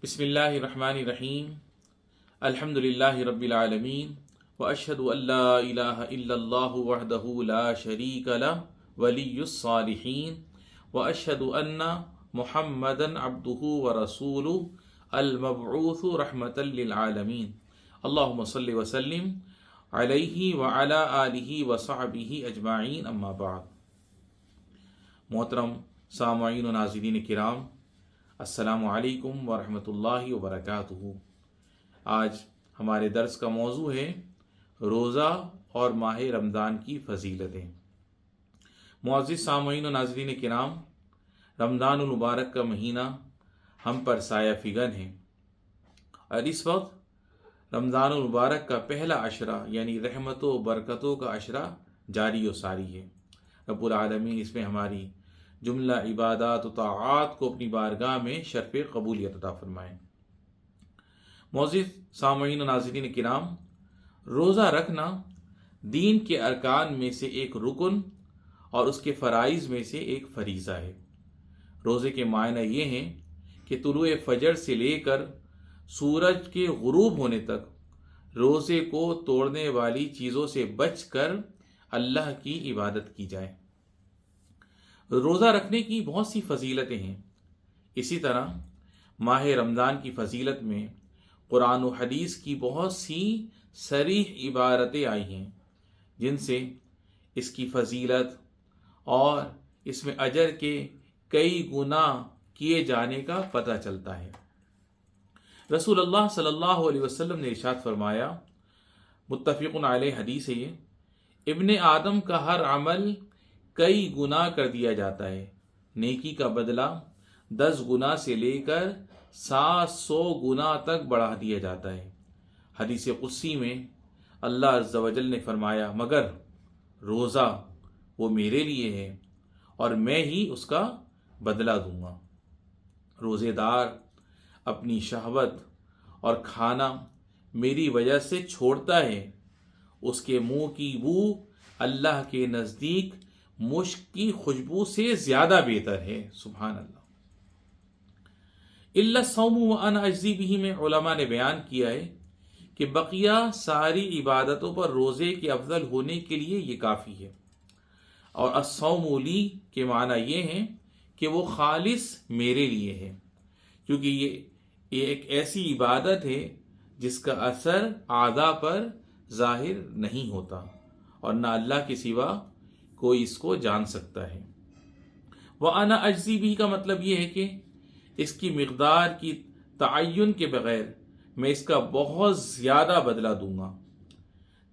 बिस्मिल्लाहिर्रहमानिर्रहीम अल्हम्दुलिल्लाहि रब्बिल आलमीन व अशहदु अल्ला इलाहा इल्लल्लाहु वहदहु ला शरीका लहु वलियुस सालिहीन व अशहदु अन्ना मुहम्मदन अब्दुहु व रसूलुहु अल मबऊसु रहमतल लिल आलमीन अल्लाहुम्मा सल्लि व सल्लिम अलैहि व अला आलिहि व सहबिहि अजमाइन अम्मा बाद। मोहतरम सामईन व नाज़रीन किराम, अस्सलामु अलैकुम व रहमतुल्लाहि व बरकातुहू। आज हमारे दर्स का मौजू है रोज़ा और माह रमज़ान की फ़जीलतें। मुअज़्ज़िज़ सामईन व नाज़रीन किराम, रमज़ानुल मुबारक का महीना हम पर साया फिगन है और इस वक्त रमज़ानुल मुबारक का पहला अशरा यानी रहमतों बरकतों का अशरा जारी व सारी है। रब्बुल आलमीन इसमें हमारी जुमला इबादत व ताआत को अपनी बारगाह में शर्फ़ कबूलियत अता फरमाएँ। मुअज़्ज़िज़ सामईन व नाज़रीन किराम, रोज़ा रखना दीन के अरकान में से एक रुकन और उसके फ़राइज़ में से एक फरीज़ा है। रोज़े के मायने ये हैं कि तुलुए फ़जर से लेकर सूरज के गुरूब होने तक रोज़े को तोड़ने वाली चीज़ों से बचकर अल्लाह की इबादत की जाए। रोज़ा रखने की बहुत सी फजीलतें हैं। इसी तरह माह रमज़ान की फजीलत में कुरान व हदीस की बहुत सी सरीह इबारतें आई हैं जिनसे इसकी फजीलत और इसमें अजर के कई गुना किए जाने का पता चलता है। रसूलुल्लाह सल्लल्लाहु अलैहि वसल्लम ने इरशाद फरमाया, मुत्तफ़िक़ुन अलैह हदीस है ये, इब्ने आदम का हर अमल कई गुना कर दिया जाता है। नेकी का बदला 10 गुना से लेकर 700 गुना तक बढ़ा दिया जाता है। हदीस कुद्सी में अल्लाह अज़्ज़ा वजल ने फरमाया, मगर रोज़ा वो मेरे लिए है और मैं ही उसका बदला दूंगा। रोज़ेदार अपनी शहवत और खाना मेरी वजह से छोड़ता है, उसके मुंह की बू अल्लाह के नज़दीक मुश्क की खुशबू से ज्यादा बेहतर है। सुभान अल्लाह। इल्ला सौमु व अना अज्ज़ी बिही में उलमा ने बयान किया है कि बकिया सारी इबादतों पर रोज़े के अफजल होने के लिए ये काफ़ी है। और अस्सौमु ली के माना ये हैं कि वो खालिस मेरे लिए है, क्योंकि ये एक ऐसी इबादत है जिसका असर आदा पर जाहिर नहीं होता और ना अल्लाह के सिवा कोई इसको जान सकता है। वह अना अज्ज़ी भी का मतलब यह है कि इसकी मिक़दार की तअय्युन के बगैर मैं इसका बहुत ज़्यादा बदला दूंगा।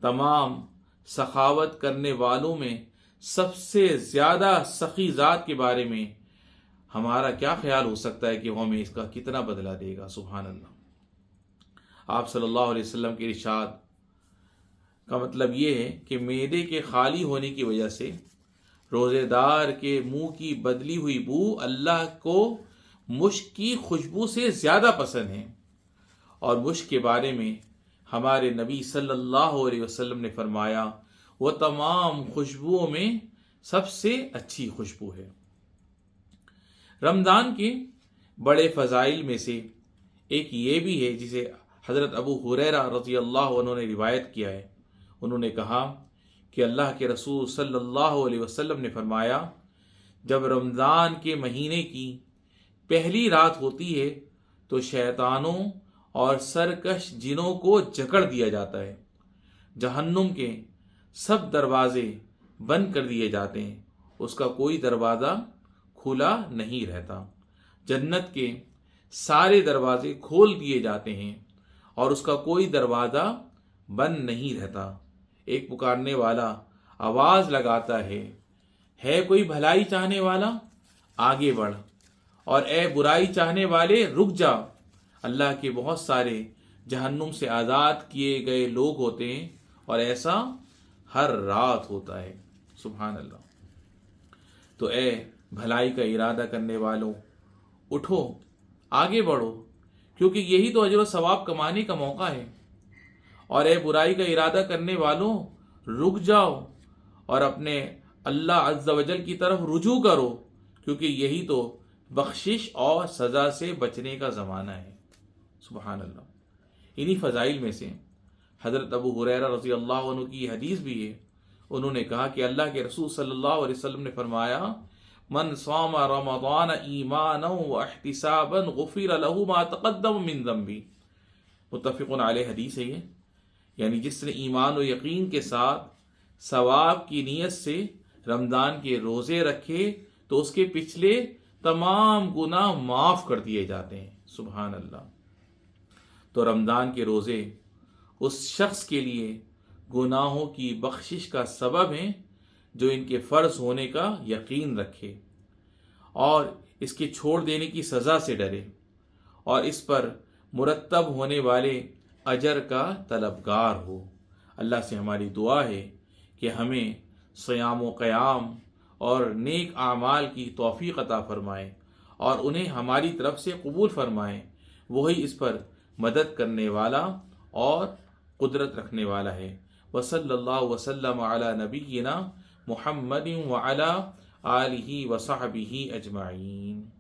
तमाम सखावत करने वालों में सबसे ज़्यादा सखी ज़ात के बारे में हमारा क्या ख्याल हो सकता है कि वो हमें इसका कितना बदला देगा। सुभान अल्लाह। आप सल्लल्लाहु अलैहि वसल्लम के इरशाद का मतलब ये है कि मैदे के खाली होने की वजह से रोज़ेदार के मुंह की बदली हुई बू अल्लाह को मुश्क की खुशबू से ज़्यादा पसंद है। और मुश्क के बारे में हमारे नबी सल्लल्लाहु अलैहि वसल्लम ने फरमाया, वह तमाम खुशबुओं में सबसे अच्छी खुशबू है। रमज़ान के बड़े फ़ज़ाइल में से एक ये भी है जिसे हज़रत अबू हुरैरा रज़ियल्लाहु अन्हु ने रिवायत किया है। उन्होंने कहा कि अल्लाह के रसूल सल्लल्लाहु अलैहि वसल्लम ने फरमाया, जब रमज़ान के महीने की पहली रात होती है तो शैतानों और सरकश जिनों को जकड़ दिया जाता है। जहन्नुम के सब दरवाजे बंद कर दिए जाते हैं, उसका कोई दरवाज़ा खुला नहीं रहता। जन्नत के सारे दरवाजे खोल दिए जाते हैं और उसका कोई दरवाज़ा बंद नहीं रहता। एक पुकारने वाला आवाज़ लगाता है कोई भलाई चाहने वाला, आगे बढ़, और ए बुराई चाहने वाले रुक जा। अल्लाह के बहुत सारे जहन्नुम से आज़ाद किए गए लोग होते हैं और ऐसा हर रात होता है। सुभान अल्लाह। तो ए भलाई का इरादा करने वालों, उठो, आगे बढ़ो, क्योंकि यही तो अजर व सवाब कमाने का मौका है। और ए बुराई का इरादा करने वालों, रुक जाओ और अपने अल्लाह अज़्ज़ा वजल की तरफ रुजू करो, क्योंकि यही तो बख्शिश और सज़ा से बचने का ज़माना है। سبحان اللہ۔ انہی فضائل میں سے حضرت ابو ہریرہ رضی اللہ عنہ کی حدیث بھی ہے، انہوں نے کہا کہ اللہ کے رسول صلی اللہ علیہ وسلم نے فرمایا من صام رمضان ایمانا واحتسابا غفر له ما تقدم من ذنبه، متفق علیہ حدیث ہے یہ، یعنی جس نے ایمان و یقین کے ساتھ ثواب کی نیت سے رمضان کے روزے رکھے تو اس کے پچھلے تمام گناہ معاف کر دیے جاتے ہیں، سبحان اللہ۔ تو رمضان کے روزے اس شخص کے لیے گناہوں کی بخشش کا سبب ہیں جو ان کے فرض ہونے کا یقین رکھے اور اس کے چھوڑ دینے کی سزا سے ڈرے اور اس پر مرتب ہونے والے اجر کا طلبگار ہو۔ اللہ سے ہماری دعا ہے کہ ہمیں صیام و قیام اور نیک اعمال کی توفیق عطا فرمائے اور انہیں ہماری طرف سے قبول فرمائے، وہی اس پر مدد کرنے والا اور قدرت رکھنے والا ہے۔ وصلی اللہ وسلم علی نبینا محمد وعلی آلہ وصحبہ اجمعین۔